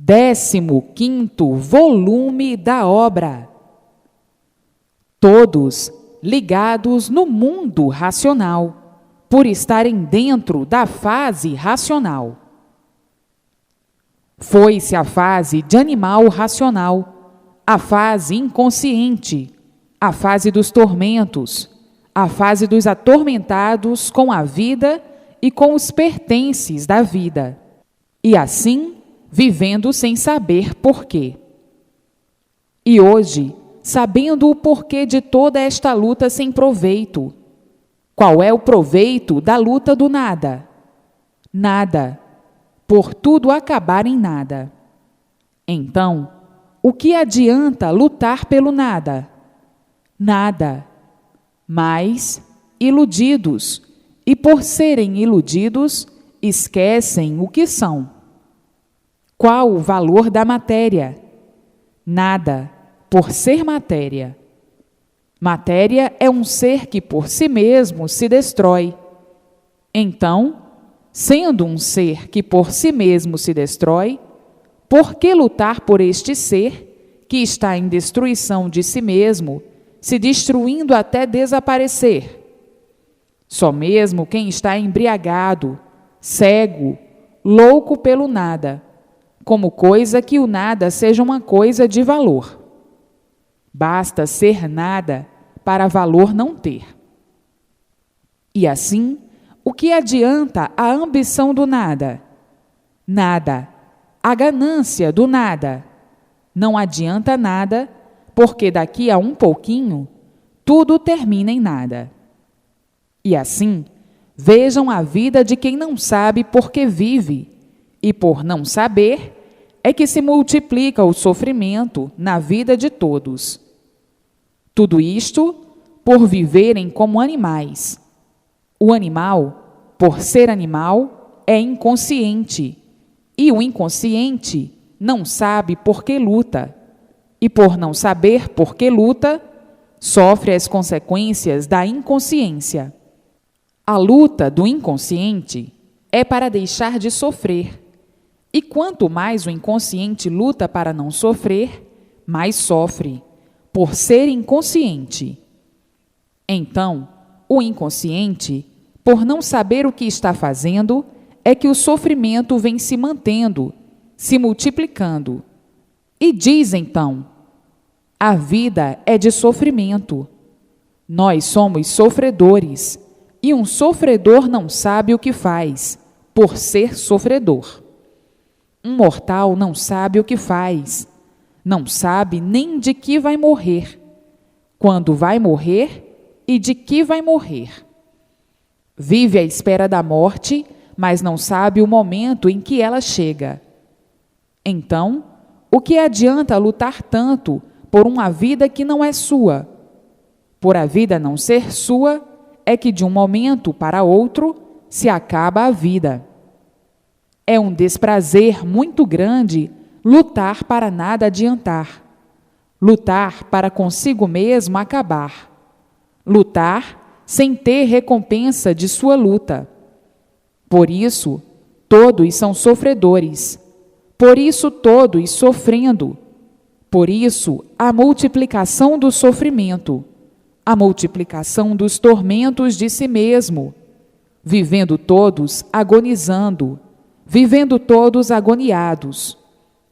15º volume da obra. Todos ligados no mundo racional, por estarem dentro da fase racional. Foi-se a fase de animal racional, a fase inconsciente, a fase dos tormentos, a fase dos atormentados com a vida e com os pertences da vida, e assim vivendo sem saber porquê. E hoje, sabendo o porquê de toda esta luta sem proveito, qual é o proveito da luta do nada? Nada, por tudo acabar em nada. Então, o que adianta lutar pelo nada? Nada. Mas, iludidos, e por serem iludidos, esquecem o que são. Qual o valor da matéria? Nada, por ser matéria. Matéria é um ser que por si mesmo se destrói. Então, sendo um ser que por si mesmo se destrói, por que lutar por este ser que está em destruição de si mesmo, se destruindo até desaparecer? Só mesmo quem está embriagado, cego, louco pelo nada, como coisa que o nada seja uma coisa de valor. Basta ser nada para valor não ter. E assim, o que adianta a ambição do nada? Nada. A ganância do nada? Não adianta nada, porque daqui a um pouquinho, tudo termina em nada. E assim, vejam a vida de quem não sabe por que vive, e por não saber, é que se multiplica o sofrimento na vida de todos. Tudo isto por viverem como animais. O animal, por ser animal, é inconsciente, e o inconsciente não sabe por que luta, e por não saber por que luta, sofre as consequências da inconsciência. A luta do inconsciente é para deixar de sofrer. E quanto mais o inconsciente luta para não sofrer, mais sofre, por ser inconsciente. Então, o inconsciente, por não saber o que está fazendo, é que o sofrimento vem se mantendo, se multiplicando. E diz então: a vida é de sofrimento. Nós somos sofredores, e um sofredor não sabe o que faz, por ser sofredor. Um mortal não sabe o que faz, não sabe nem de que vai morrer, quando vai morrer e de que vai morrer. Vive à espera da morte, mas não sabe o momento em que ela chega. Então, o que adianta lutar tanto por uma vida que não é sua? Por a vida não ser sua, é que de um momento para outro se acaba a vida. É um desprazer muito grande lutar para nada adiantar, lutar para consigo mesmo acabar, lutar sem ter recompensa de sua luta. Por isso, todos são sofredores, por isso todos sofrendo, por isso a multiplicação do sofrimento, a multiplicação dos tormentos de si mesmo, vivendo todos agonizando, vivendo todos agoniados,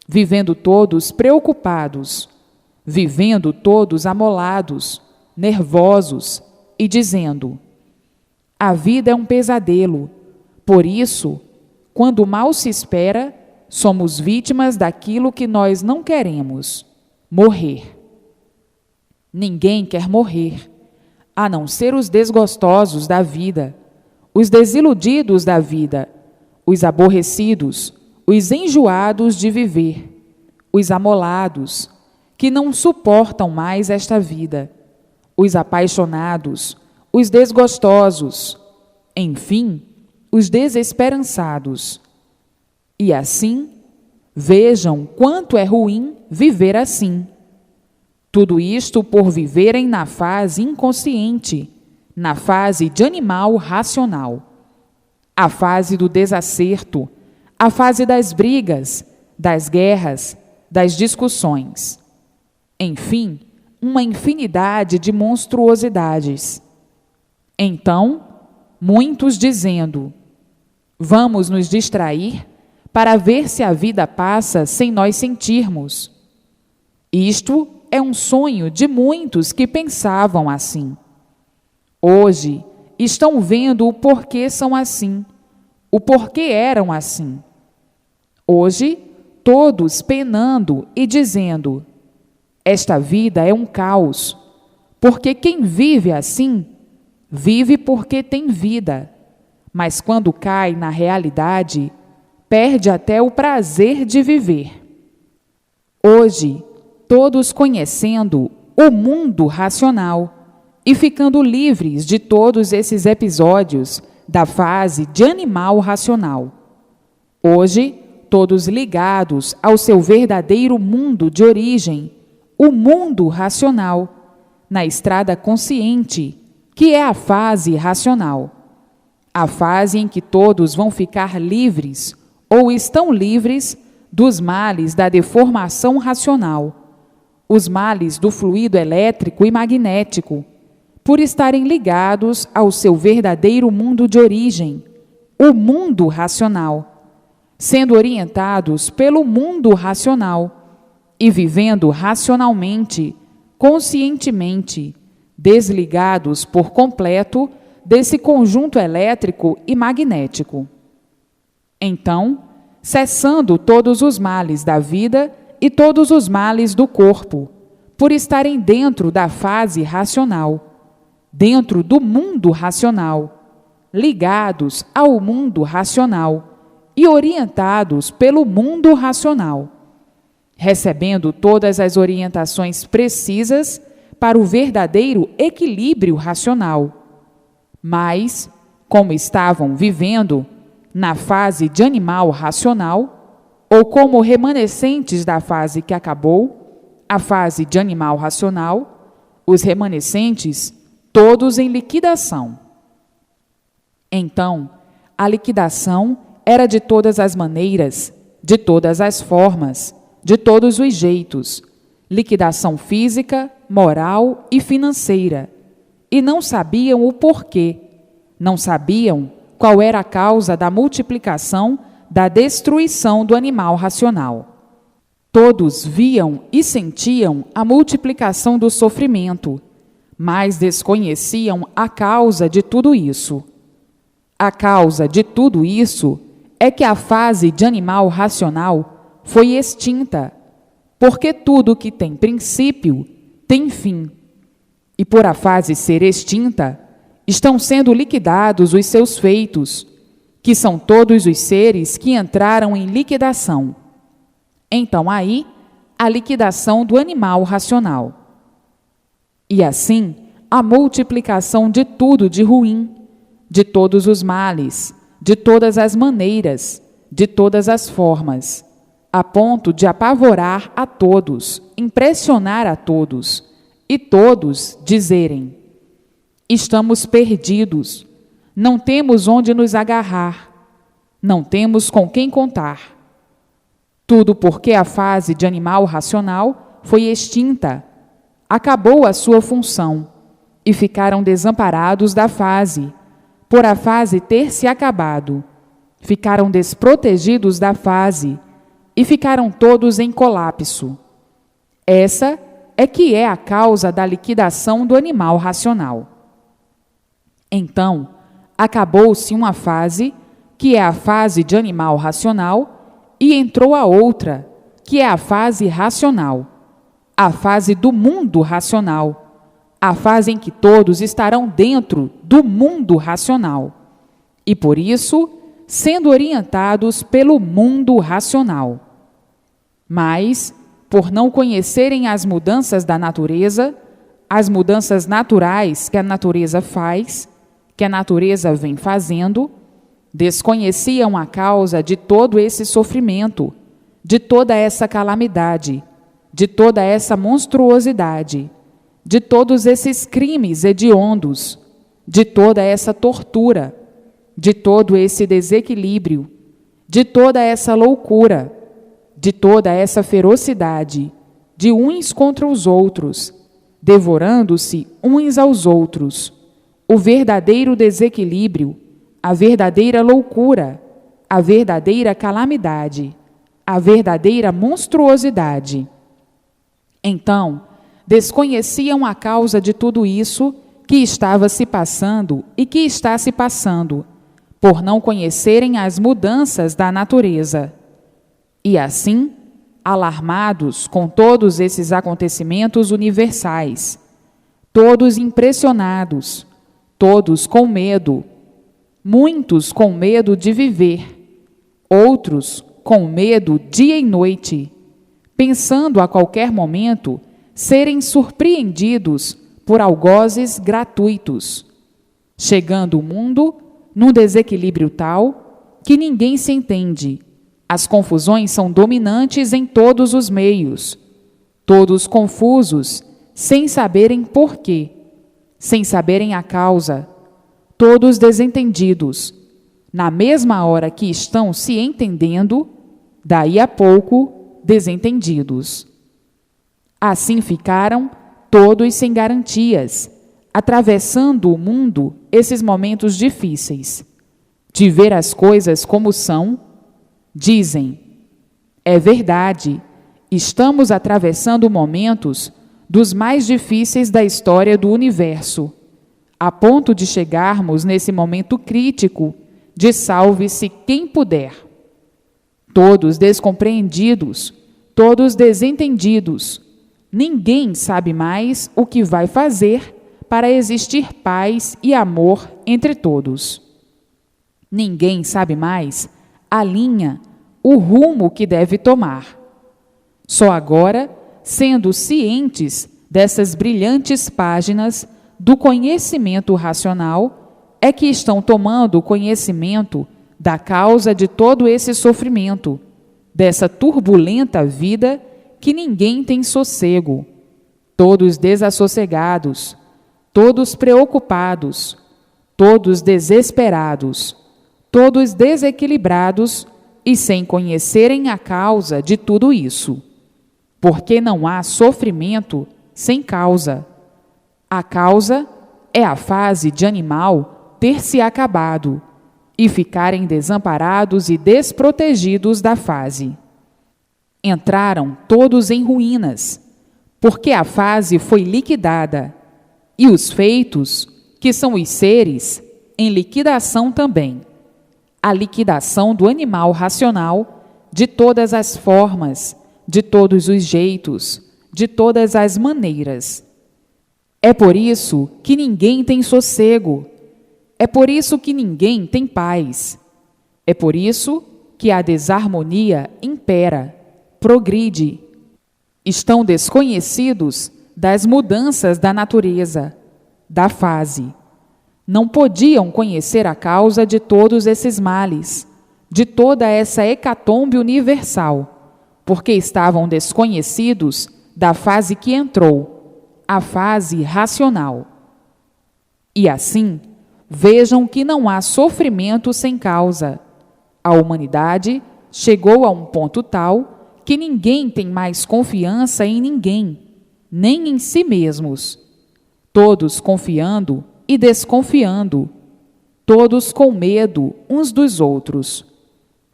vivendo todos preocupados, vivendo todos amolados, nervosos e dizendo: a vida é um pesadelo, por isso, quando mal se espera, somos vítimas daquilo que nós não queremos, morrer. Ninguém quer morrer, a não ser os desgostosos da vida, os desiludidos da vida, os aborrecidos, os enjoados de viver, os amolados, que não suportam mais esta vida, os apaixonados, os desgostosos, enfim, os desesperançados. E assim, vejam quanto é ruim viver assim. Tudo isto por viverem na fase inconsciente, na fase de animal racional. A fase do desacerto, a fase das brigas, das guerras, das discussões. Enfim, uma infinidade de monstruosidades. Então, muitos dizendo: vamos nos distrair para ver se a vida passa sem nós sentirmos. Isto é um sonho de muitos que pensavam assim. Hoje, estão vendo o porquê são assim, o porquê eram assim. Hoje, todos penando e dizendo: esta vida é um caos, porque quem vive assim, vive porque tem vida, mas quando cai na realidade, perde até o prazer de viver. Hoje, todos conhecendo o mundo racional e ficando livres de todos esses episódios da fase de animal racional. Hoje, todos ligados ao seu verdadeiro mundo de origem, o mundo racional, na estrada consciente, que é a fase racional. A fase em que todos vão ficar livres, ou estão livres, dos males da deformação racional, os males do fluido elétrico e magnético, por estarem ligados ao seu verdadeiro mundo de origem, o mundo racional, sendo orientados pelo mundo racional e vivendo racionalmente, conscientemente, desligados por completo desse conjunto elétrico e magnético. Então, cessando todos os males da vida e todos os males do corpo, por estarem dentro da fase racional, dentro do mundo racional, ligados ao mundo racional e orientados pelo mundo racional, recebendo todas as orientações precisas para o verdadeiro equilíbrio racional. Mas, como estavam vivendo na fase de animal racional, ou como remanescentes da fase que acabou, a fase de animal racional, os remanescentes, todos em liquidação. Então, a liquidação era de todas as maneiras, de todas as formas, de todos os jeitos, liquidação física, moral e financeira, e não sabiam o porquê, não sabiam qual era a causa da multiplicação, da destruição do animal racional. Todos viam e sentiam a multiplicação do sofrimento, mas desconheciam a causa de tudo isso. A causa de tudo isso é que a fase de animal racional foi extinta, porque tudo que tem princípio tem fim. E por a fase ser extinta, estão sendo liquidados os seus feitos, que são todos os seres que entraram em liquidação. Então aí, a liquidação do animal racional. E assim, a multiplicação de tudo de ruim, de todos os males, de todas as maneiras, de todas as formas, a ponto de apavorar a todos, impressionar a todos, e todos dizerem: estamos perdidos, não temos onde nos agarrar, não temos com quem contar. Tudo porque a fase de animal racional foi extinta, acabou a sua função, e ficaram desamparados da fase, por a fase ter se acabado. Ficaram desprotegidos da fase, e ficaram todos em colapso. Essa é que é a causa da liquidação do animal racional. Então, acabou-se uma fase, que é a fase de animal racional, e entrou a outra, que é a fase racional, a fase do mundo racional, a fase em que todos estarão dentro do mundo racional, e por isso, sendo orientados pelo mundo racional. Mas, por não conhecerem as mudanças da natureza, as mudanças naturais que a natureza faz, que a natureza vem fazendo, desconheciam a causa de todo esse sofrimento, de toda essa calamidade, de toda essa monstruosidade, de todos esses crimes hediondos, de toda essa tortura, de todo esse desequilíbrio, de toda essa loucura, de toda essa ferocidade, de uns contra os outros, devorando-se uns aos outros, o verdadeiro desequilíbrio, a verdadeira loucura, a verdadeira calamidade, a verdadeira monstruosidade. Então, desconheciam a causa de tudo isso que estava se passando e que está se passando, por não conhecerem as mudanças da natureza. E assim, alarmados com todos esses acontecimentos universais, todos impressionados, todos com medo, muitos com medo de viver, outros com medo dia e noite, pensando a qualquer momento serem surpreendidos por algozes gratuitos, chegando o mundo num desequilíbrio tal que ninguém se entende. As confusões são dominantes em todos os meios, todos confusos, sem saberem porquê, sem saberem a causa, todos desentendidos, na mesma hora que estão se entendendo, daí a pouco desentendidos. Assim ficaram todos sem garantias, atravessando o mundo esses momentos difíceis, de ver as coisas como são. Dizem, é verdade, estamos atravessando momentos dos mais difíceis da história do universo, a ponto de chegarmos nesse momento crítico de salve-se quem puder. Todos descompreendidos, todos desentendidos, ninguém sabe mais o que vai fazer para existir paz e amor entre todos. Ninguém sabe mais a linha, o rumo que deve tomar. Só agora, sendo cientes dessas brilhantes páginas do conhecimento racional, é que estão tomando conhecimento da causa de todo esse sofrimento, dessa turbulenta vida que ninguém tem sossego, todos desassossegados, todos preocupados, todos desesperados, todos desequilibrados e sem conhecerem a causa de tudo isso. Porque não há sofrimento sem causa. A causa é a fase de animal ter se acabado e ficarem desamparados e desprotegidos da fase. Entraram todos em ruínas, porque a fase foi liquidada, e os feitos, que são os seres, em liquidação também. A liquidação do animal racional, de todas as formas, de todos os jeitos, de todas as maneiras. É por isso que ninguém tem sossego, é por isso que ninguém tem paz, é por isso que a desarmonia impera, progride. Estão desconhecidos das mudanças da natureza, da fase. Não podiam conhecer a causa de todos esses males, de toda essa hecatombe universal, porque estavam desconhecidos da fase que entrou, a fase racional. E assim, vejam que não há sofrimento sem causa. A humanidade chegou a um ponto tal que ninguém tem mais confiança em ninguém, nem em si mesmos. Todos confiando e desconfiando, todos com medo uns dos outros.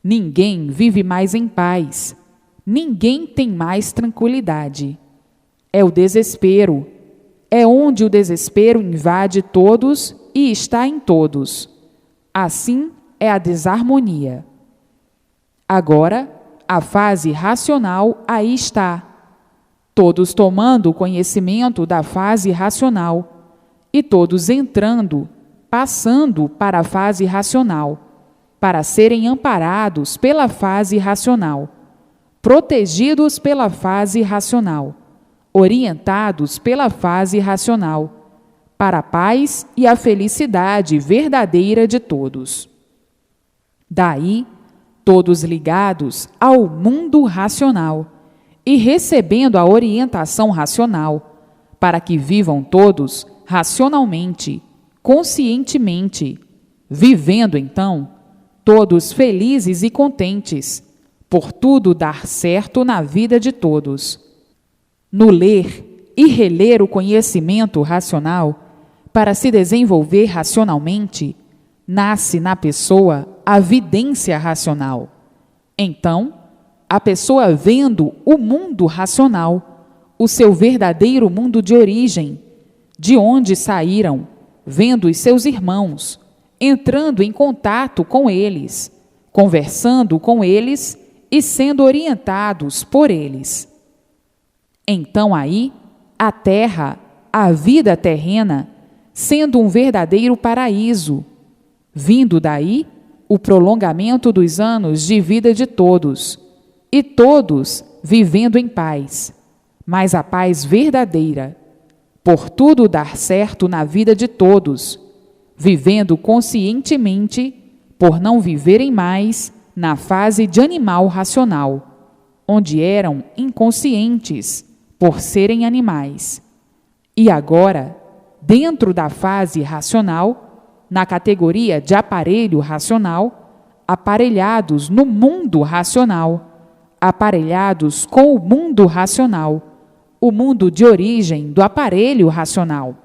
Ninguém vive mais em paz, ninguém tem mais tranquilidade. É o desespero, é onde o desespero invade todos e está em todos. Assim é a desarmonia. Agora, a fase racional aí está, todos tomando conhecimento da fase racional, e todos entrando, passando para a fase racional, para serem amparados pela fase racional, protegidos pela fase racional, orientados pela fase racional, para a paz e a felicidade verdadeira de todos. Daí, todos ligados ao mundo racional e recebendo a orientação racional, para que vivam todos racionalmente, conscientemente, vivendo então todos felizes e contentes, por tudo dar certo na vida de todos. No ler e reler o conhecimento racional, para se desenvolver racionalmente, nasce na pessoa a vidência racional. Então, a pessoa vendo o mundo racional, o seu verdadeiro mundo de origem, de onde saíram, vendo os seus irmãos, entrando em contato com eles, conversando com eles e sendo orientados por eles. Então aí, a terra, a vida terrena, sendo um verdadeiro paraíso, vindo daí o prolongamento dos anos de vida de todos, e todos vivendo em paz, mas a paz verdadeira, por tudo dar certo na vida de todos, vivendo conscientemente, por não viverem mais na fase de animal racional, onde eram inconscientes, por serem animais. E agora, dentro da fase racional, na categoria de aparelho racional, aparelhados no mundo racional, aparelhados com o mundo racional, o mundo de origem do aparelho racional.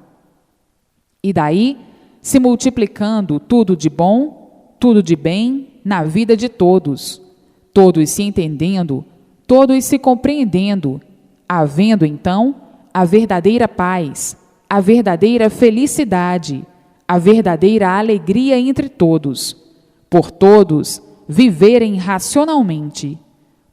E daí, se multiplicando tudo de bom, tudo de bem na vida de todos, todos se entendendo, todos se compreendendo, havendo então a verdadeira paz, a verdadeira felicidade, a verdadeira alegria entre todos, por todos viverem racionalmente,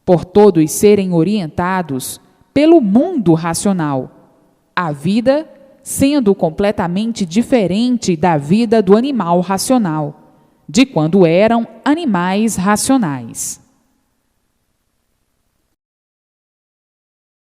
por todos serem orientados pelo mundo racional, a vida sendo completamente diferente da vida do animal racional, de quando eram animais racionais.